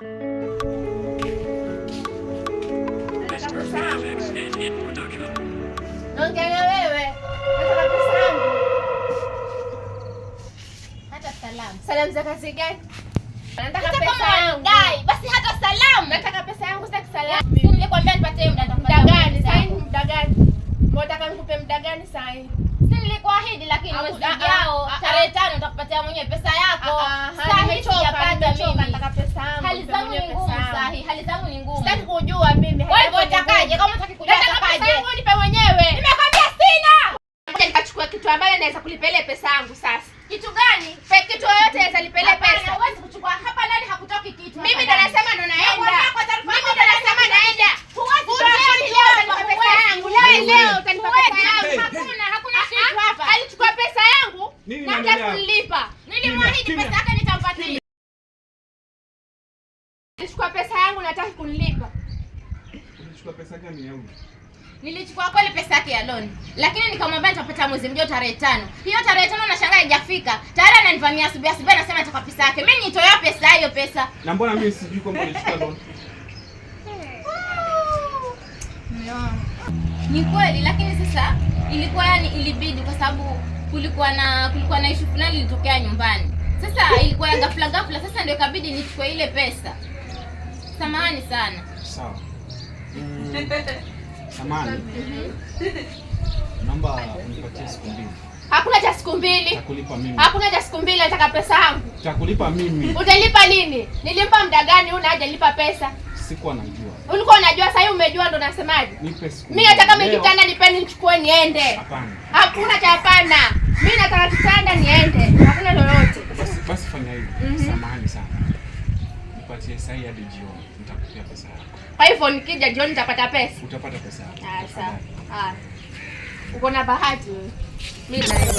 Ongea wewe. Nataka pesa yangu. Hata salamu. Salamu za kazi gani? Nataka pesa yangu. Dai, basi hata salamu. Nataka pesa yangu, sitaki salamu. Nilikwambia nipatie muda gani? Sasa muda gani? Mbona nikupe muda gani sasa? Si nilikuahidi, lakini mwezi ujao tarehe 5 nitakupatia mwenyewe pesa yako. Sasa nimechoka mimi. Nataka pesa yangu. Hali zangu ni ngumu sahi. Hali zangu ni ngumu. Sitaki kujua mimi. Wewe utakaje? Kama unataka kujua utakaje? Pesa yangu nipe mwenyewe. Nimekwambia sina. Ngoja nikachukua kitu ambacho naweza kulipelea pesa yangu sasa. Kitu gani? Kitu yoyote naweza lipelea pesa. Huwezi kuchukua hapa ndani, hakutoki kitu. Mimi ndo nasema ndo naenda. Mimi ndo nasema naenda. Leo utanipa pesa yangu. Hakuna kitu hapa. Alichukua pesa yangu na hata kunilipa. Nilimwahidi pesa yake nitampatia. Alichukua pesa yangu na hata kunilipa. Ulichukua pesa gani yangu? Nilichukua kweli pesa yake ya loan, lakini nikamwambia nitapata mwezi mjao tarehe 5. Hiyo tarehe 5 nashangaa haijafika. Tayari ananivamia asubuhi anasema nataka pesa yake. Mimi nitoa pesa hiyo pesa. Na mbona mimi sijui kwamba ulichukua loan? Ni kweli, lakini sasa ilikuwa ilibidi kwa sababu kulikuwa na issue fulani ilitokea nyumbani. Sasa ilikuwa ya ghafla, sasa ndio ikabidi nichukue ile pesa. Samahani sana. Sawa. Samahani. Naomba unipatie siku mbili. Hakuna cha siku mbili. Nitakulipa mimi. Hakuna cha siku mbili, nataka pesa yangu. Nitakulipa mimi. Utalipa lini? Nilimpa muda gani? Una haja nilipa pesa. Sikuwa najua. Ulikuwa unajua, sasa hivi umejua ndo nasemaje? Nipe siku. Mimi nataka mimi kitanda nipeni nichukue niende. Hapana. Hakuna cha hapana. Mimi nataka kitanda niende. Hakuna lolote. Basi fanya hivi. Samahani sana. Nipatie saa hii hadi jioni. Nitakupia pesa yako. Kwa hivyo nikija jioni nitapata pesa. Utapata pesa yako. Sawa. Uko na bahati wewe. Mimi naenda.